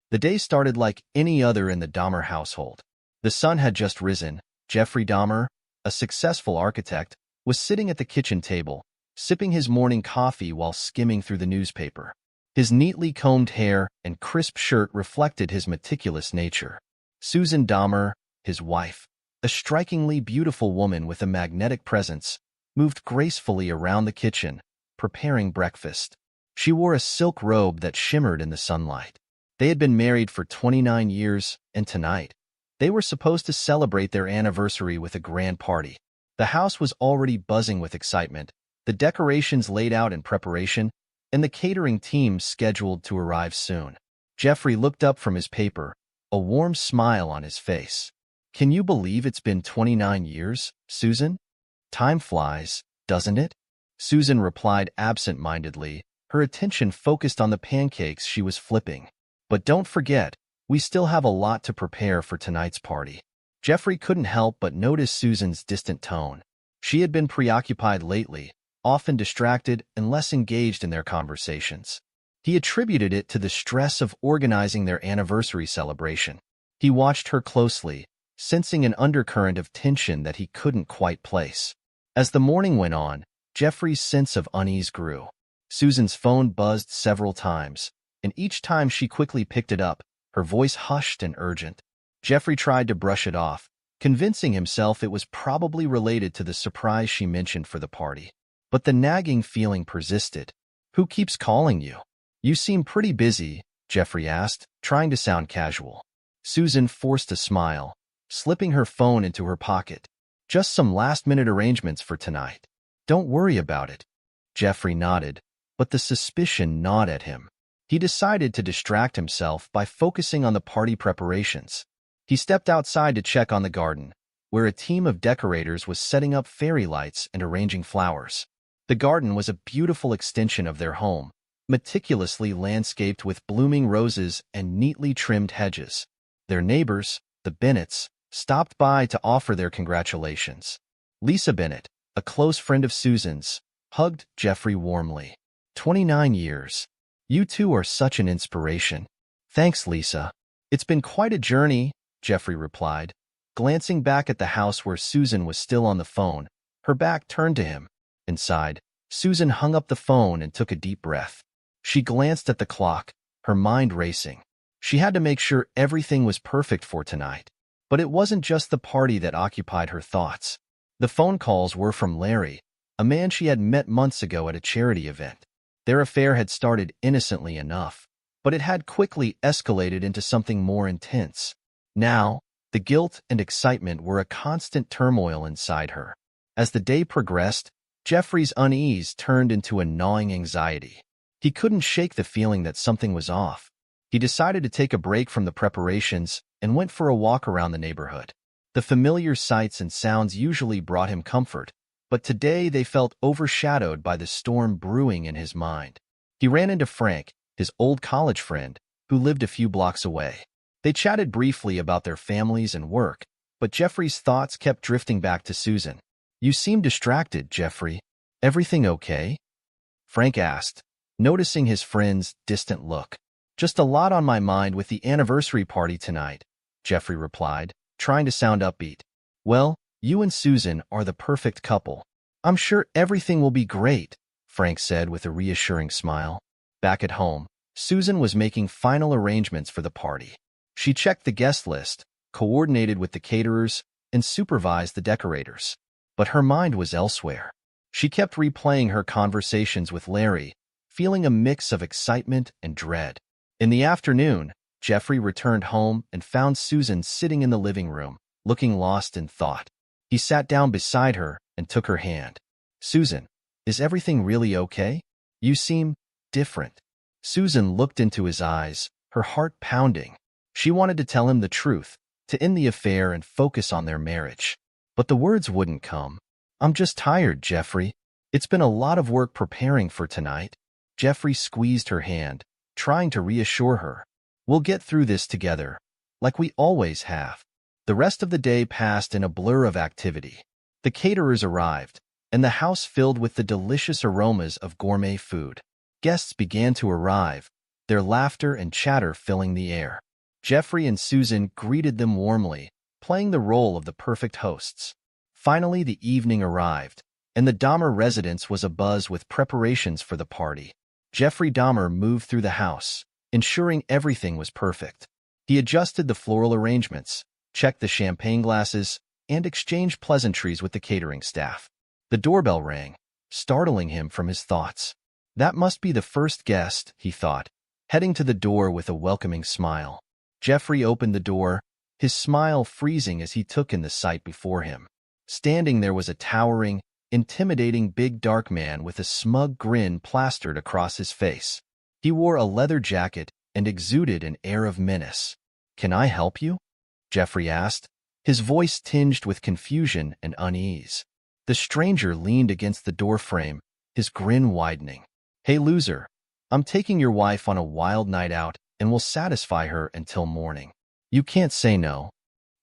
The day started like any other in the Dahmer household. The sun had just risen. Jeffrey Dahmer, a successful architect, was sitting at the kitchen table, sipping his morning coffee while skimming through the newspaper. His neatly combed hair and crisp shirt reflected his meticulous nature. Susan Dahmer, his wife, a strikingly beautiful woman with a magnetic presence, moved gracefully around the kitchen, preparing breakfast. She wore a silk robe that shimmered in the sunlight. They had been married for 29 years, and tonight, they were supposed to celebrate their anniversary with a grand party. The house was already buzzing with excitement, the decorations laid out in preparation, and the catering team scheduled to arrive soon. Jeffrey looked up from his paper, a warm smile on his face. "Can you believe it's been 29 years, Susan? Time flies, doesn't it?" Susan replied absent-mindedly, her attention focused on the pancakes she was flipping. "But don't forget, we still have a lot to prepare for tonight's party." Jeffrey couldn't help but notice Susan's distant tone. She had been preoccupied lately, often distracted and less engaged in their conversations. He attributed it to the stress of organizing their anniversary celebration. He watched her closely, sensing an undercurrent of tension that he couldn't quite place. As the morning went on, Jeffrey's sense of unease grew. Susan's phone buzzed several times, and each time she quickly picked it up, her voice hushed and urgent. Jeffrey tried to brush it off, convincing himself it was probably related to the surprise she mentioned for the party. But the nagging feeling persisted. "Who keeps calling you? You seem pretty busy," Jeffrey asked, trying to sound casual. Susan forced a smile, slipping her phone into her pocket. "Just some last-minute arrangements for tonight. Don't worry about it." Jeffrey nodded, but the suspicion gnawed at him. He decided to distract himself by focusing on the party preparations. He stepped outside to check on the garden, where a team of decorators was setting up fairy lights and arranging flowers. The garden was a beautiful extension of their home, meticulously landscaped with blooming roses and neatly trimmed hedges. Their neighbors, the Bennetts, stopped by to offer their congratulations. Lisa Bennett, a close friend of Susan's, hugged Jeffrey warmly. 29 years. You two are such an inspiration." "Thanks, Lisa. It's been quite a journey," Jeffrey replied, glancing back at the house where Susan was still on the phone, her back turned to him. Inside, Susan hung up the phone and took a deep breath. She glanced at the clock, her mind racing. She had to make sure everything was perfect for tonight. But it wasn't just the party that occupied her thoughts. The phone calls were from Larry, a man she had met months ago at a charity event. Their affair had started innocently enough, but it had quickly escalated into something more intense. Now, the guilt and excitement were a constant turmoil inside her. As the day progressed, Jeffrey's unease turned into a gnawing anxiety. He couldn't shake the feeling that something was off. He decided to take a break from the preparations and went for a walk around the neighborhood. The familiar sights and sounds usually brought him comfort, but today they felt overshadowed by the storm brewing in his mind. He ran into Frank, his old college friend, who lived a few blocks away. They chatted briefly about their families and work, but Jeffrey's thoughts kept drifting back to Susan. "You seem distracted, Jeffrey. Everything okay?" Frank asked, noticing his friend's distant look. "Just a lot on my mind with the anniversary party tonight," Jeffrey replied, trying to sound upbeat. "Well, you and Susan are the perfect couple. I'm sure everything will be great," Frank said with a reassuring smile. Back at home, Susan was making final arrangements for the party. She checked the guest list, coordinated with the caterers, and supervised the decorators. But her mind was elsewhere. She kept replaying her conversations with Larry, feeling a mix of excitement and dread. In the afternoon, Jeffrey returned home and found Susan sitting in the living room, looking lost in thought. He sat down beside her and took her hand. "Susan, is everything really okay? You seem different." Susan looked into his eyes, her heart pounding. She wanted to tell him the truth, to end the affair and focus on their marriage. But the words wouldn't come. "I'm just tired, Jeffrey. It's been a lot of work preparing for tonight." Jeffrey squeezed her hand, trying to reassure her. "We'll get through this together, like we always have." The rest of the day passed in a blur of activity. The caterers arrived, and the house filled with the delicious aromas of gourmet food. Guests began to arrive, their laughter and chatter filling the air. Jeffrey and Susan greeted them warmly, playing the role of the perfect hosts. Finally, the evening arrived, and the Dahmer residence was abuzz with preparations for the party. Jeffrey Dahmer moved through the house, ensuring everything was perfect. He adjusted the floral arrangements, checked the champagne glasses, and exchanged pleasantries with the catering staff. The doorbell rang, startling him from his thoughts. That must be the first guest, he thought, heading to the door with a welcoming smile. Jeffrey opened the door, his smile freezing as he took in the sight before him. Standing there was a towering, intimidating big dark man with a smug grin plastered across his face. He wore a leather jacket and exuded an air of menace. "Can I help you?" Jeffrey asked, his voice tinged with confusion and unease. The stranger leaned against the doorframe, his grin widening. "Hey, loser, I'm taking your wife on a wild night out and will satisfy her until morning. You can't say no."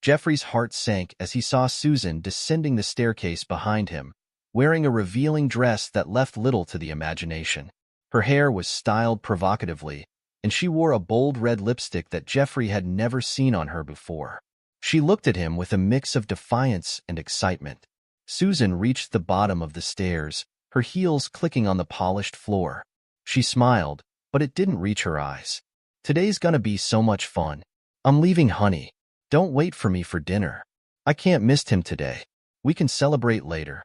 Jeffrey's heart sank as he saw Susan descending the staircase behind him, wearing a revealing dress that left little to the imagination. Her hair was styled provocatively, and she wore a bold red lipstick that Jeffrey had never seen on her before. She looked at him with a mix of defiance and excitement. Susan reached the bottom of the stairs, her heels clicking on the polished floor. She smiled, but it didn't reach her eyes. "Today's gonna be so much fun. I'm leaving, honey. Don't wait for me for dinner. I can't miss him today. We can celebrate later."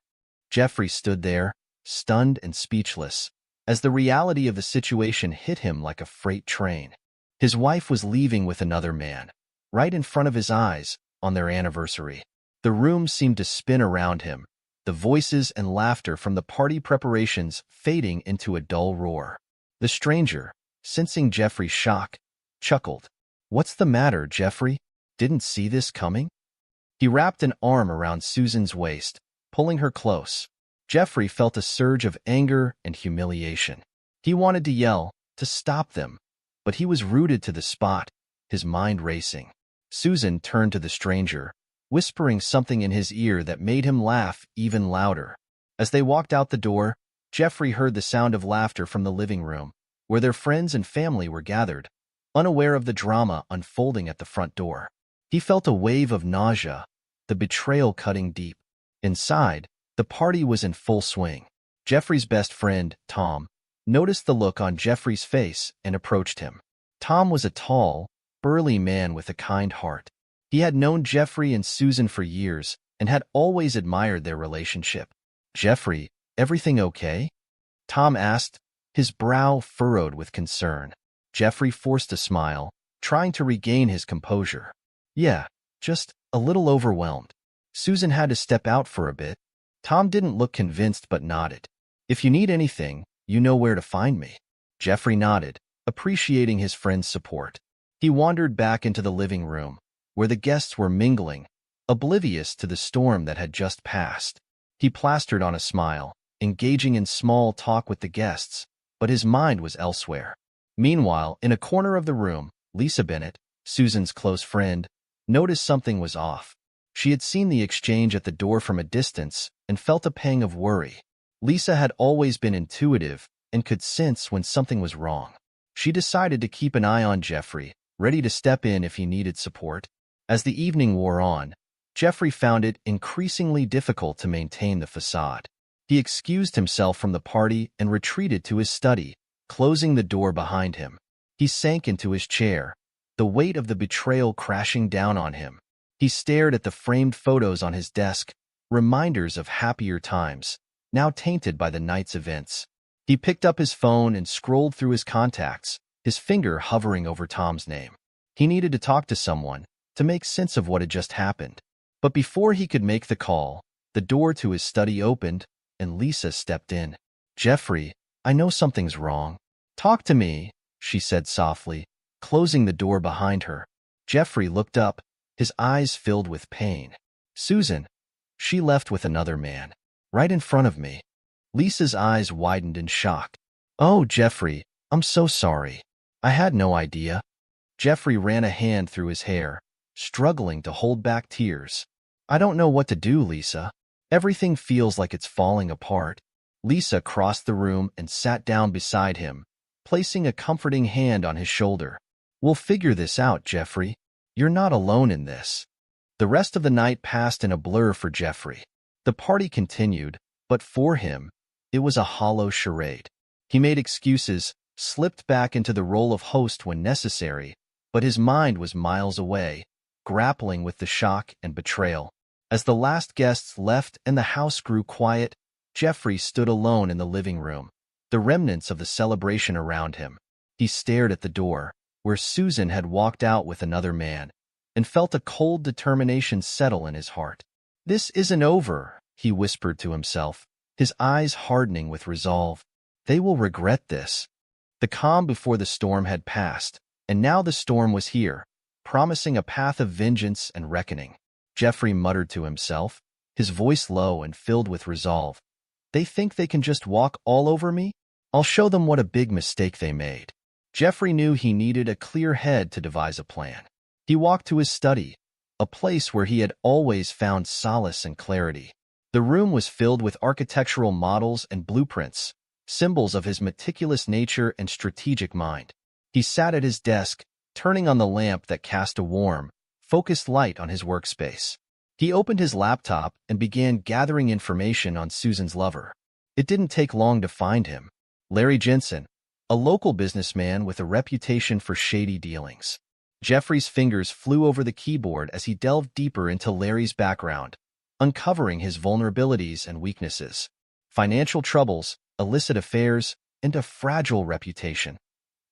Jeffrey stood there, stunned and speechless, as the reality of the situation hit him like a freight train. His wife was leaving with another man, right in front of his eyes, on their anniversary. The room seemed to spin around him, the voices and laughter from the party preparations fading into a dull roar. The stranger, sensing Jeffrey's shock, chuckled. "What's the matter, Jeffrey? Didn't see this coming?" He wrapped an arm around Susan's waist, pulling her close. Jeffrey felt a surge of anger and humiliation. He wanted to yell, to stop them, but he was rooted to the spot, his mind racing. Susan turned to the stranger, whispering something in his ear that made him laugh even louder. As they walked out the door, Jeffrey heard the sound of laughter from the living room, where their friends and family were gathered, unaware of the drama unfolding at the front door. He felt a wave of nausea, the betrayal cutting deep. Inside, the party was in full swing. Jeffrey's best friend, Tom, noticed the look on Jeffrey's face and approached him. Tom was a tall, burly man with a kind heart. He had known Jeffrey and Susan for years and had always admired their relationship. "Jeffrey, everything okay?" Tom asked, his brow furrowed with concern. Jeffrey forced a smile, trying to regain his composure. "Yeah, just a little overwhelmed. Susan had to step out for a bit." Tom didn't look convinced but nodded. "If you need anything, you know where to find me." Jeffrey nodded, appreciating his friend's support. He wandered back into the living room, where the guests were mingling, oblivious to the storm that had just passed. He plastered on a smile, engaging in small talk with the guests, but his mind was elsewhere. Meanwhile, in a corner of the room, Lisa Bennett, Susan's close friend, noticed something was off. She had seen the exchange at the door from a distance and felt a pang of worry. Lisa had always been intuitive and could sense when something was wrong. She decided to keep an eye on Jeffrey, ready to step in if he needed support. As the evening wore on, Jeffrey found it increasingly difficult to maintain the facade. He excused himself from the party and retreated to his study, closing the door behind him. He sank into his chair, the weight of the betrayal crashing down on him. He stared at the framed photos on his desk, reminders of happier times, now tainted by the night's events. He picked up his phone and scrolled through his contacts, his finger hovering over Tom's name. He needed to talk to someone, to make sense of what had just happened. But before he could make the call, the door to his study opened, and Lisa stepped in. "Jeffrey, I know something's wrong. Talk to me," she said softly, closing the door behind her. Jeffrey looked up, his eyes filled with pain. "Susan, she left with another man, right in front of me." Lisa's eyes widened in shock. "Oh, Jeffrey, I'm so sorry. I had no idea." Jeffrey ran a hand through his hair, struggling to hold back tears. "I don't know what to do, Lisa. Everything feels like it's falling apart." Lisa crossed the room and sat down beside him, placing a comforting hand on his shoulder. "We'll figure this out, Jeffrey. You're not alone in this." The rest of the night passed in a blur for Jeffrey. The party continued, but for him, it was a hollow charade. He made excuses, slipped back into the role of host when necessary, but his mind was miles away, grappling with the shock and betrayal. As the last guests left and the house grew quiet, Jeffrey stood alone in the living room, the remnants of the celebration around him. He stared at the door, where Susan had walked out with another man, and felt a cold determination settle in his heart. "This isn't over," he whispered to himself, his eyes hardening with resolve. "They will regret this." The calm before the storm had passed, and now the storm was here, promising a path of vengeance and reckoning. Jeffrey muttered to himself, his voice low and filled with resolve. "They think they can just walk all over me? I'll show them what a big mistake they made." Jeffrey knew he needed a clear head to devise a plan. He walked to his study, a place where he had always found solace and clarity. The room was filled with architectural models and blueprints, symbols of his meticulous nature and strategic mind. He sat at his desk, turning on the lamp that cast a warm, focused light on his workspace. He opened his laptop and began gathering information on Susan's lover. It didn't take long to find him. Larry Jensen, a local businessman with a reputation for shady dealings. Jeffrey's fingers flew over the keyboard as he delved deeper into Larry's background, uncovering his vulnerabilities and weaknesses. Financial troubles, illicit affairs, and a fragile reputation.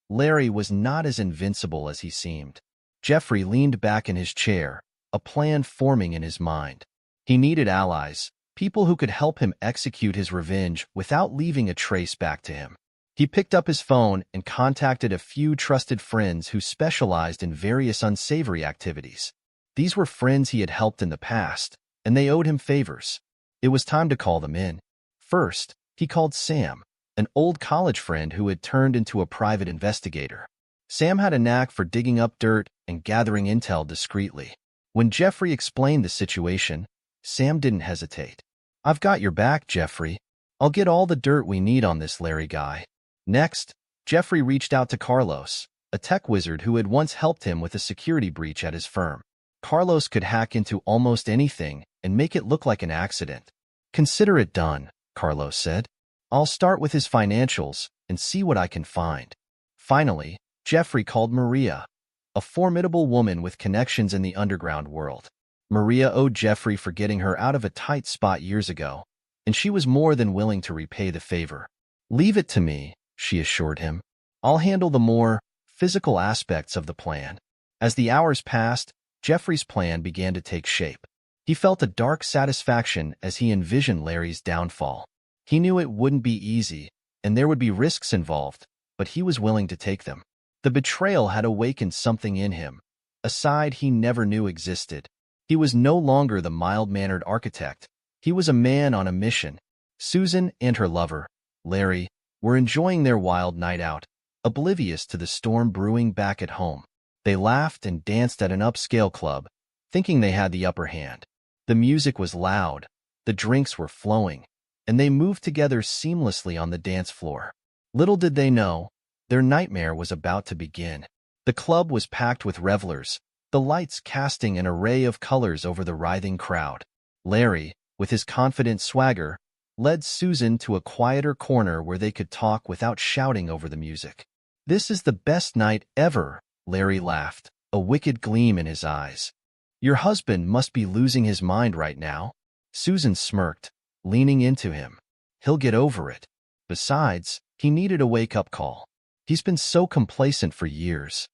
Larry was not as invincible as he seemed. Jeffrey leaned back in his chair, a plan forming in his mind. He needed allies, people who could help him execute his revenge without leaving a trace back to him. He picked up his phone and contacted a few trusted friends who specialized in various unsavory activities. These were friends he had helped in the past, and they owed him favors. It was time to call them in. First, he called Sam, an old college friend who had turned into a private investigator. Sam had a knack for digging up dirt and gathering intel discreetly. When Jeffrey explained the situation, Sam didn't hesitate. "I've got your back, Jeffrey. I'll get all the dirt we need on this Larry guy." Next, Jeffrey reached out to Carlos, a tech wizard who had once helped him with a security breach at his firm. Carlos could hack into almost anything and make it look like an accident. "Consider it done," Carlos said. "I'll start with his financials and see what I can find." Finally, Jeffrey called Maria, a formidable woman with connections in the underground world. Maria owed Jeffrey for getting her out of a tight spot years ago, and she was more than willing to repay the favor. "Leave it to me," she assured him. "I'll handle the more physical aspects of the plan." As the hours passed, Jeffrey's plan began to take shape. He felt a dark satisfaction as he envisioned Larry's downfall. He knew it wouldn't be easy, and there would be risks involved, but he was willing to take them. The betrayal had awakened something in him, a side he never knew existed. He was no longer the mild-mannered architect. He was a man on a mission. Susan and her lover, Larry, were enjoying their wild night out, oblivious to the storm brewing back at home. They laughed and danced at an upscale club, thinking they had the upper hand. The music was loud, the drinks were flowing, and they moved together seamlessly on the dance floor. Little did they know, their nightmare was about to begin. The club was packed with revelers, the lights casting an array of colors over the writhing crowd. Larry, with his confident swagger, led Susan to a quieter corner where they could talk without shouting over the music. "This is the best night ever," Larry laughed, a wicked gleam in his eyes. "Your husband must be losing his mind right now." Susan smirked, leaning into him. "He'll get over it. Besides, he needed a wake-up call. He's been so complacent for years."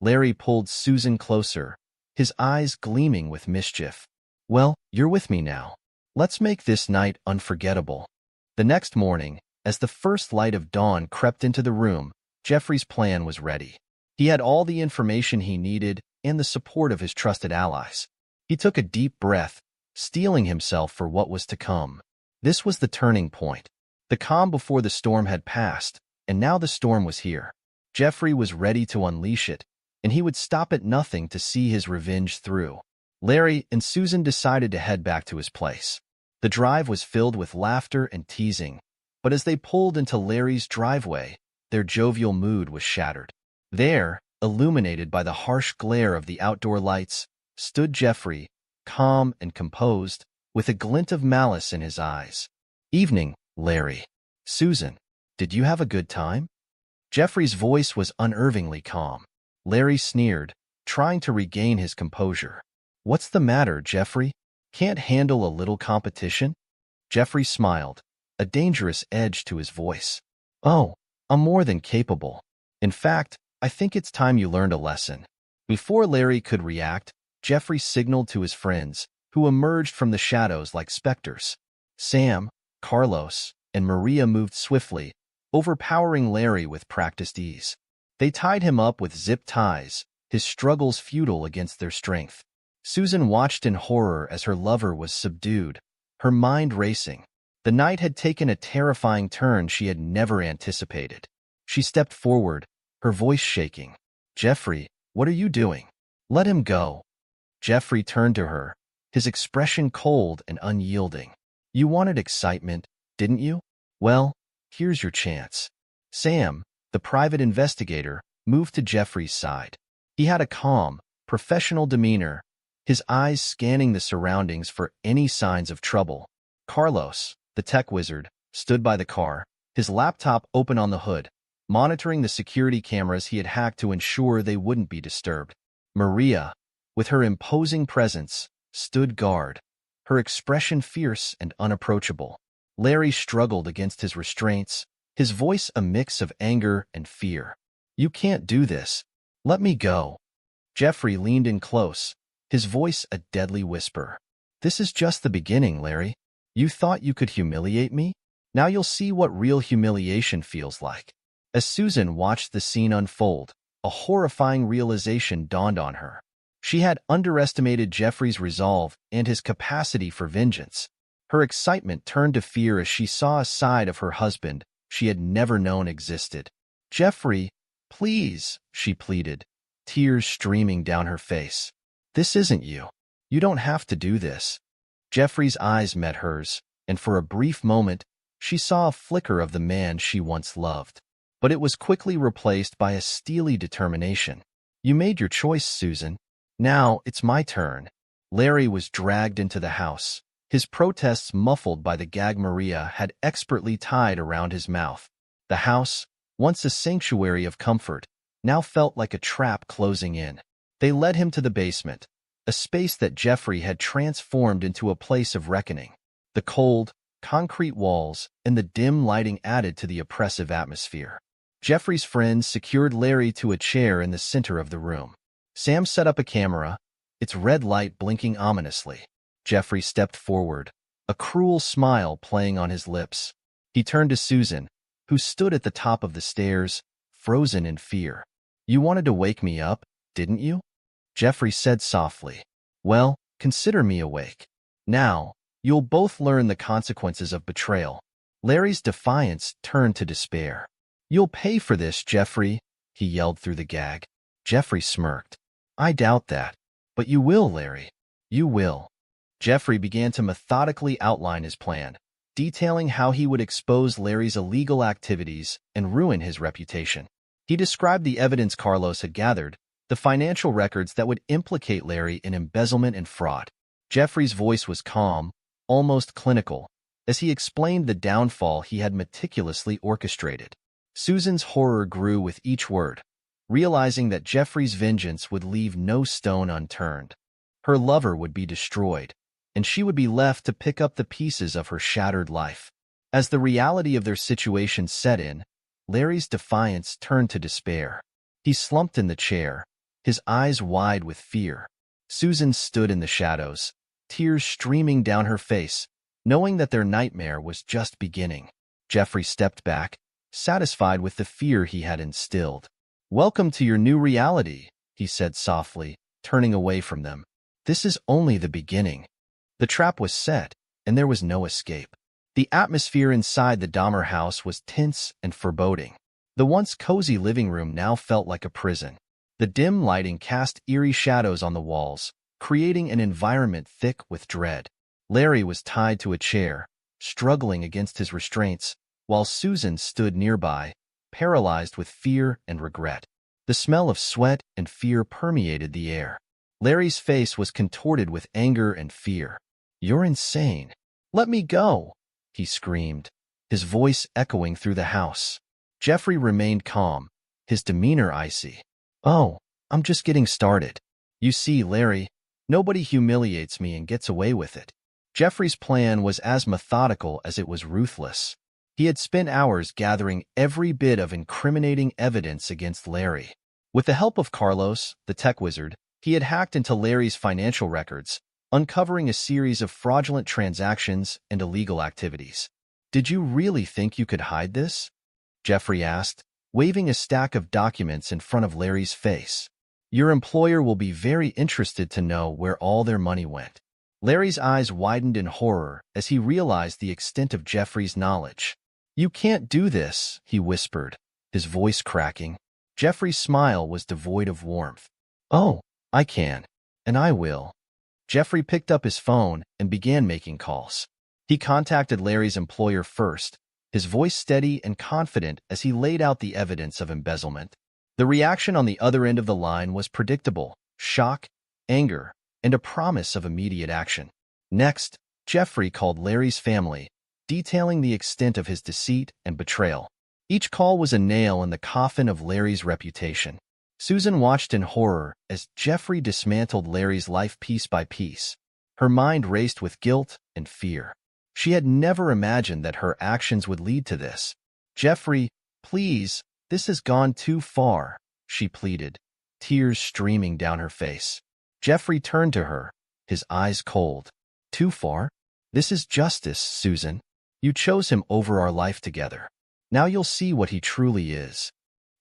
Larry pulled Susan closer, his eyes gleaming with mischief. "Well, you're with me now. Let's make this night unforgettable." The next morning, as the first light of dawn crept into the room, Jeffrey's plan was ready. He had all the information he needed and the support of his trusted allies. He took a deep breath, steeling himself for what was to come. This was the turning point. The calm before the storm had passed, and now the storm was here. Jeffrey was ready to unleash it, and he would stop at nothing to see his revenge through. Larry and Susan decided to head back to his place. The drive was filled with laughter and teasing, but as they pulled into Larry's driveway, their jovial mood was shattered. There, illuminated by the harsh glare of the outdoor lights, stood Jeffrey, calm and composed, with a glint of malice in his eyes. "Evening, Larry." "Susan, did you have a good time?" Jeffrey's voice was unnervingly calm. Larry sneered, trying to regain his composure. "What's the matter, Jeffrey? Can't handle a little competition?" Jeffrey smiled, a dangerous edge to his voice. "Oh, I'm more than capable. In fact, I think it's time you learned a lesson." Before Larry could react, Jeffrey signaled to his friends, who emerged from the shadows like specters. Sam, Carlos, and Maria moved swiftly, overpowering Larry with practiced ease. They tied him up with zip ties, his struggles futile against their strength. Susan watched in horror as her lover was subdued, her mind racing. The night had taken a terrifying turn she had never anticipated. She stepped forward, her voice shaking. "Jeffrey, what are you doing? Let him go." Jeffrey turned to her, his expression cold and unyielding. "You wanted excitement, didn't you? Well, here's your chance." Sam, the private investigator, moved to Jeffrey's side. He had a calm, professional demeanor, his eyes scanning the surroundings for any signs of trouble. Carlos, the tech wizard, stood by the car, his laptop open on the hood, monitoring the security cameras he had hacked to ensure they wouldn't be disturbed. Maria, with her imposing presence, stood guard, her expression fierce and unapproachable. Larry struggled against his restraints, his voice a mix of anger and fear. "You can't do this. Let me go." Jeffrey leaned in close, his voice a deadly whisper. "This is just the beginning, Larry. You thought you could humiliate me? Now you'll see what real humiliation feels like." As Susan watched the scene unfold, a horrifying realization dawned on her. She had underestimated Jeffrey's resolve and his capacity for vengeance. Her excitement turned to fear as she saw a side of her husband she had never known existed. "Jeffrey, please," she pleaded, tears streaming down her face. "This isn't you. You don't have to do this." Jeffrey's eyes met hers, and for a brief moment, she saw a flicker of the man she once loved. But it was quickly replaced by a steely determination. "You made your choice, Susan. Now it's my turn." Larry was dragged into the house, his protests muffled by the gag Maria had expertly tied around his mouth. The house, once a sanctuary of comfort, now felt like a trap closing in. They led him to the basement, a space that Jeffrey had transformed into a place of reckoning. The cold, concrete walls and the dim lighting added to the oppressive atmosphere. Jeffrey's friends secured Larry to a chair in the center of the room. Sam set up a camera, its red light blinking ominously. Jeffrey stepped forward, a cruel smile playing on his lips. He turned to Susan, who stood at the top of the stairs, frozen in fear. "You wanted to wake me up, didn't you?" Jeffrey said softly. "Well, consider me awake. Now, you'll both learn the consequences of betrayal." Larry's defiance turned to despair. "You'll pay for this, Jeffrey," he yelled through the gag. Jeffrey smirked. "I doubt that. But you will, Larry. You will." Jeffrey began to methodically outline his plan, detailing how he would expose Larry's illegal activities and ruin his reputation. He described the evidence Carlos had gathered, the financial records that would implicate Larry in embezzlement and fraud. Jeffrey's voice was calm, almost clinical, as he explained the downfall he had meticulously orchestrated. Susan's horror grew with each word, realizing that Jeffrey's vengeance would leave no stone unturned. Her lover would be destroyed, and she would be left to pick up the pieces of her shattered life. As the reality of their situation set in, Larry's defiance turned to despair. He slumped in the chair, his eyes wide with fear. Susan stood in the shadows, tears streaming down her face, knowing that their nightmare was just beginning. Jeffrey stepped back, satisfied with the fear he had instilled. "Welcome to your new reality," he said softly, turning away from them. "This is only the beginning." The trap was set, and there was no escape. The atmosphere inside the Dahmer house was tense and foreboding. The once cozy living room now felt like a prison. The dim lighting cast eerie shadows on the walls, creating an environment thick with dread. Larry was tied to a chair, struggling against his restraints, while Susan stood nearby, paralyzed with fear and regret. The smell of sweat and fear permeated the air. Larry's face was contorted with anger and fear. "You're insane. Let me go," he screamed, his voice echoing through the house. Jeffrey remained calm, his demeanor icy. "Oh, I'm just getting started. You see, Larry, nobody humiliates me and gets away with it." Jeffrey's plan was as methodical as it was ruthless. He had spent hours gathering every bit of incriminating evidence against Larry. With the help of Carlos, the tech wizard, he had hacked into Larry's financial records, uncovering a series of fraudulent transactions and illegal activities. "Did you really think you could hide this?" Jeffrey asked, waving a stack of documents in front of Larry's face. "Your employer will be very interested to know where all their money went." Larry's eyes widened in horror as he realized the extent of Jeffrey's knowledge. "You can't do this," he whispered, his voice cracking. Jeffrey's smile was devoid of warmth. "Oh, I can, and I will." Jeffrey picked up his phone and began making calls. He contacted Larry's employer first, his voice steady and confident as he laid out the evidence of embezzlement. The reaction on the other end of the line was predictable: shock, anger, and a promise of immediate action. Next, Jeffrey called Larry's family, detailing the extent of his deceit and betrayal. Each call was a nail in the coffin of Larry's reputation. Susan watched in horror as Jeffrey dismantled Larry's life piece by piece. Her mind raced with guilt and fear. She had never imagined that her actions would lead to this. "Jeffrey, please, this has gone too far," she pleaded, tears streaming down her face. Jeffrey turned to her, his eyes cold. "Too far? This is justice, Susan. You chose him over our life together. Now you'll see what he truly is."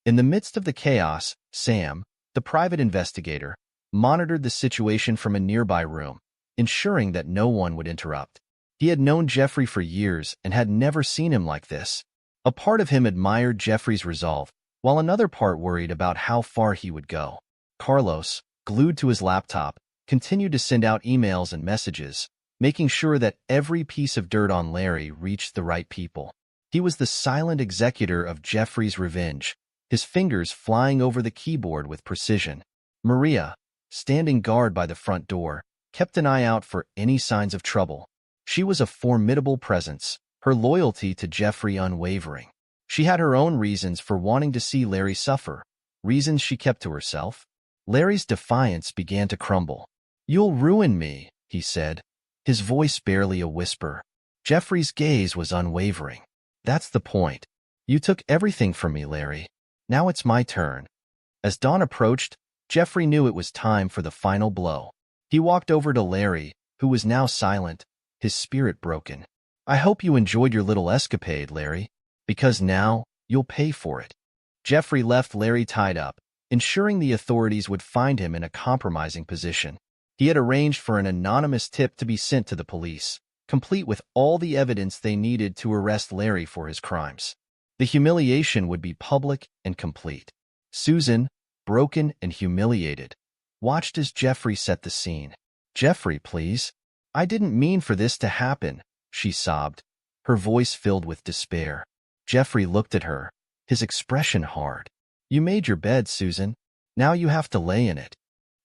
In the midst of the chaos, Sam, the private investigator, monitored the situation from a nearby room, ensuring that no one would interrupt. He had known Jeffrey for years and had never seen him like this. A part of him admired Jeffrey's resolve, while another part worried about how far he would go. Carlos, glued to his laptop, continued to send out emails and messages, making sure that every piece of dirt on Larry reached the right people. He was the silent executor of Jeffrey's revenge, his fingers flying over the keyboard with precision. Maria, standing guard by the front door, kept an eye out for any signs of trouble. She was a formidable presence, her loyalty to Jeffrey unwavering. She had her own reasons for wanting to see Larry suffer, reasons she kept to herself. Larry's defiance began to crumble. "You'll ruin me," he said, his voice barely a whisper. Jeffrey's gaze was unwavering. "That's the point. You took everything from me, Larry. Now it's my turn." As dawn approached, Jeffrey knew it was time for the final blow. He walked over to Larry, who was now silent, his spirit broken. "I hope you enjoyed your little escapade, Larry, because now you'll pay for it." Jeffrey left Larry tied up, ensuring the authorities would find him in a compromising position. He had arranged for an anonymous tip to be sent to the police, complete with all the evidence they needed to arrest Larry for his crimes. The humiliation would be public and complete. Susan, broken and humiliated, watched as Jeffrey set the scene. "Jeffrey, please. I didn't mean for this to happen," she sobbed, her voice filled with despair. Jeffrey looked at her, his expression hard. "You made your bed, Susan. Now you have to lay in it."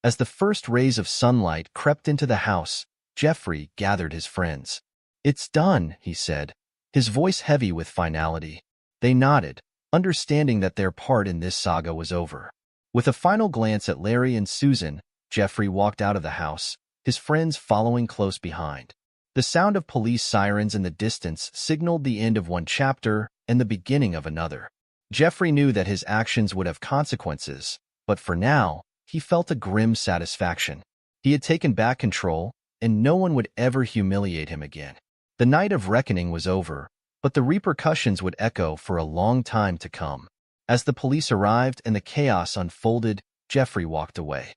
As the first rays of sunlight crept into the house, Jeffrey gathered his friends. "It's done," he said, his voice heavy with finality. They nodded, understanding that their part in this saga was over. With a final glance at Larry and Susan, Jeffrey walked out of the house, his friends following close behind. The sound of police sirens in the distance signaled the end of one chapter and the beginning of another. Jeffrey knew that his actions would have consequences, but for now, he felt a grim satisfaction. He had taken back control, and no one would ever humiliate him again. The night of reckoning was over, but the repercussions would echo for a long time to come. As the police arrived and the chaos unfolded, Jeffrey walked away,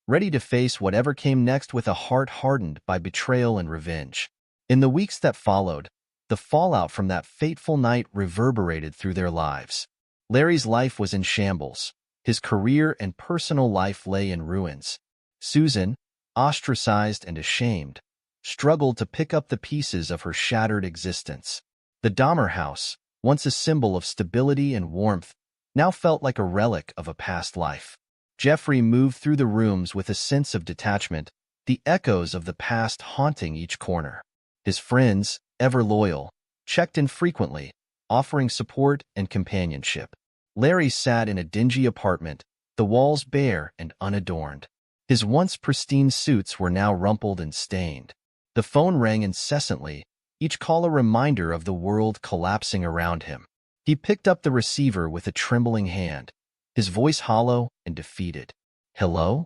ready to face whatever came next with a heart hardened by betrayal and revenge. In the weeks that followed, the fallout from that fateful night reverberated through their lives. Larry's life was in shambles. His career and personal life lay in ruins. Susan, ostracized and ashamed, struggled to pick up the pieces of her shattered existence. The Dahmer house, once a symbol of stability and warmth, now felt like a relic of a past life. Jeffrey moved through the rooms with a sense of detachment, the echoes of the past haunting each corner. His friends, ever loyal, checked in frequently, offering support and companionship. Larry sat in a dingy apartment, the walls bare and unadorned. His once pristine suits were now rumpled and stained. The phone rang incessantly, each call a reminder of the world collapsing around him. He picked up the receiver with a trembling hand, his voice hollow and defeated. "Hello?"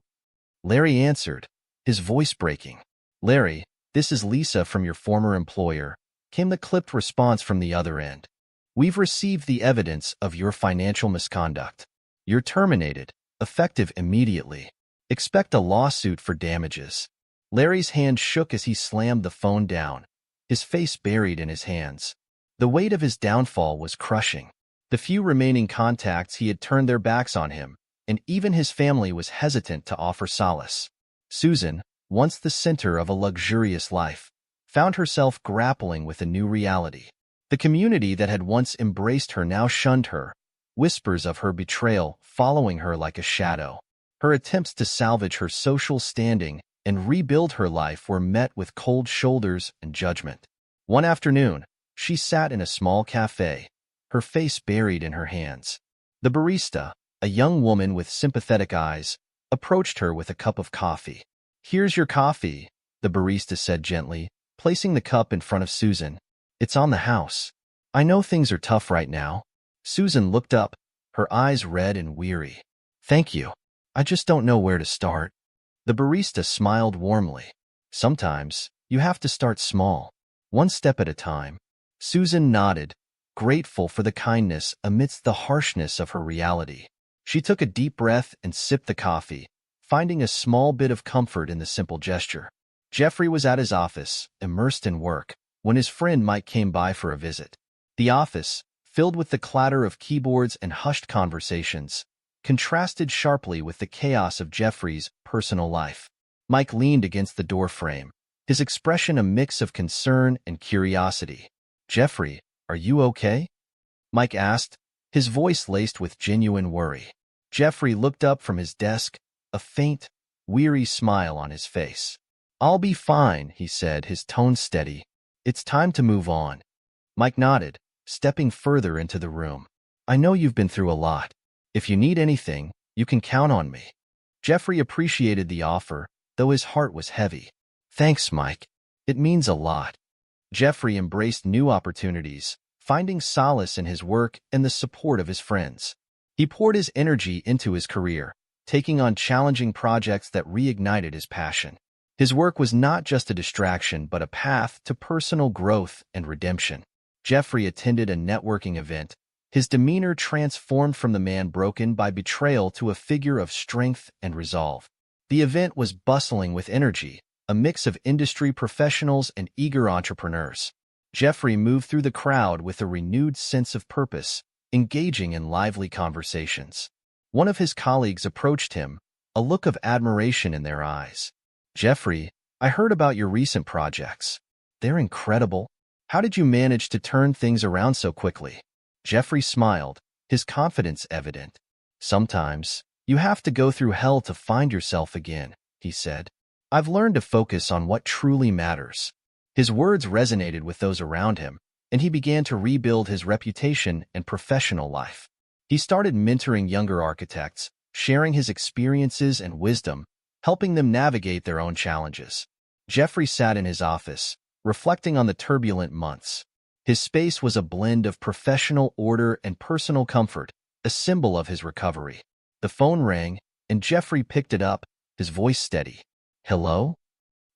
Larry answered, his voice breaking. "Larry, this is Lisa from your former employer," came the clipped response from the other end. "We've received the evidence of your financial misconduct. You're terminated, effective immediately. Expect a lawsuit for damages." Larry's hand shook as he slammed the phone down, his face buried in his hands. The weight of his downfall was crushing. The few remaining contacts he had turned their backs on him, and even his family was hesitant to offer solace. Susan, once the center of a luxurious life, found herself grappling with a new reality. The community that had once embraced her now shunned her, whispers of her betrayal following her like a shadow. Her attempts to salvage her social standing and rebuild her life were met with cold shoulders and judgment. One afternoon, she sat in a small cafe, her face buried in her hands. The barista, a young woman with sympathetic eyes, approached her with a cup of coffee. "Here's your coffee," the barista said gently, placing the cup in front of Susan. "It's on the house. I know things are tough right now." Susan looked up, her eyes red and weary. "Thank you. I just don't know where to start." The barista smiled warmly. "Sometimes, you have to start small, one step at a time." Susan nodded, grateful for the kindness amidst the harshness of her reality. She took a deep breath and sipped the coffee, finding a small bit of comfort in the simple gesture. Jeffrey was at his office, immersed in work, when his friend Mike came by for a visit. The office, filled with the clatter of keyboards and hushed conversations, contrasted sharply with the chaos of Jeffrey's personal life. Mike leaned against the doorframe, his expression a mix of concern and curiosity. "Jeffrey, are you okay?" Mike asked, his voice laced with genuine worry. Jeffrey looked up from his desk, a faint, weary smile on his face. "I'll be fine," he said, his tone steady. "It's time to move on." Mike nodded, stepping further into the room. "I know you've been through a lot. If you need anything, you can count on me." Jeffrey appreciated the offer, though his heart was heavy. "Thanks, Mike. It means a lot." Jeffrey embraced new opportunities, finding solace in his work and the support of his friends. He poured his energy into his career, taking on challenging projects that reignited his passion. His work was not just a distraction, but a path to personal growth and redemption. Jeffrey attended a networking event, his demeanor transformed from the man broken by betrayal to a figure of strength and resolve. The event was bustling with energy, a mix of industry professionals and eager entrepreneurs. Jeffrey moved through the crowd with a renewed sense of purpose, engaging in lively conversations. One of his colleagues approached him, a look of admiration in their eyes. "Jeffrey, I heard about your recent projects. They're incredible. How did you manage to turn things around so quickly?" Jeffrey smiled, his confidence evident. "Sometimes, you have to go through hell to find yourself again," he said. "I've learned to focus on what truly matters." His words resonated with those around him, and he began to rebuild his reputation and professional life. He started mentoring younger architects, sharing his experiences and wisdom, helping them navigate their own challenges. Jeffrey sat in his office, reflecting on the turbulent months. His space was a blend of professional order and personal comfort, a symbol of his recovery. The phone rang, and Jeffrey picked it up, his voice steady. "Hello?"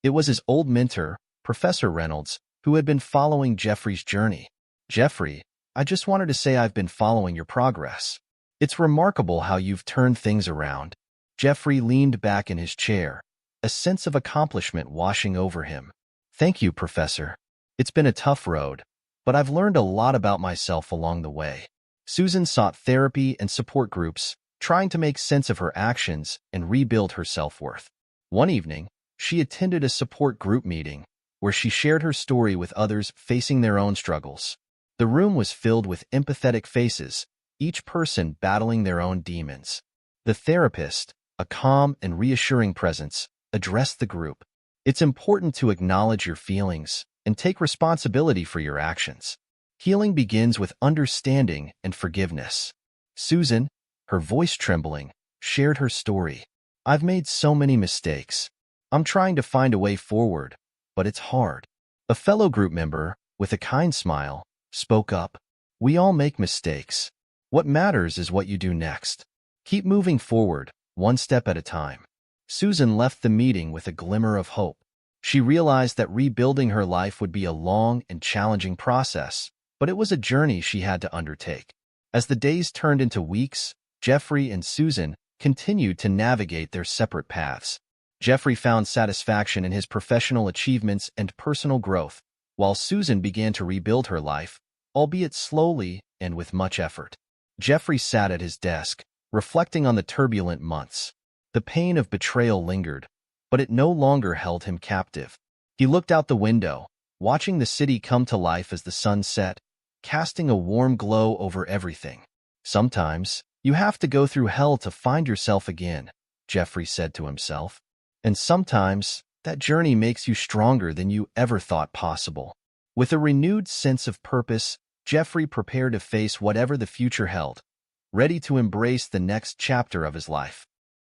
It was his old mentor, Professor Reynolds, who had been following Jeffrey's journey. "Jeffrey, I just wanted to say I've been following your progress. It's remarkable how you've turned things around." Jeffrey leaned back in his chair, a sense of accomplishment washing over him. "Thank you, Professor. It's been a tough road, but I've learned a lot about myself along the way." Susan sought therapy and support groups, trying to make sense of her actions and rebuild her self-worth. One evening, she attended a support group meeting, where she shared her story with others facing their own struggles. The room was filled with empathetic faces, each person battling their own demons. The therapist, a calm and reassuring presence, addressed the group. It's important to acknowledge your feelings and take responsibility for your actions. Healing begins with understanding and forgiveness. Susan, her voice trembling, shared her story. I've made so many mistakes. I'm trying to find a way forward, but it's hard. A fellow group member, with a kind smile, spoke up. We all make mistakes. What matters is what you do next. Keep moving forward, one step at a time. Susan left the meeting with a glimmer of hope. She realized that rebuilding her life would be a long and challenging process, but it was a journey she had to undertake. As the days turned into weeks, Jeffrey and Susan continued to navigate their separate paths. Jeffrey found satisfaction in his professional achievements and personal growth, while Susan began to rebuild her life, albeit slowly and with much effort. Jeffrey sat at his desk, reflecting on the turbulent months. The pain of betrayal lingered, but it no longer held him captive. He looked out the window, watching the city come to life as the sun set, casting a warm glow over everything. Sometimes, you have to go through hell to find yourself again, Jeffrey said to himself. And sometimes, that journey makes you stronger than you ever thought possible. With a renewed sense of purpose, Jeffrey prepared to face whatever the future held, ready to embrace the next chapter of his life.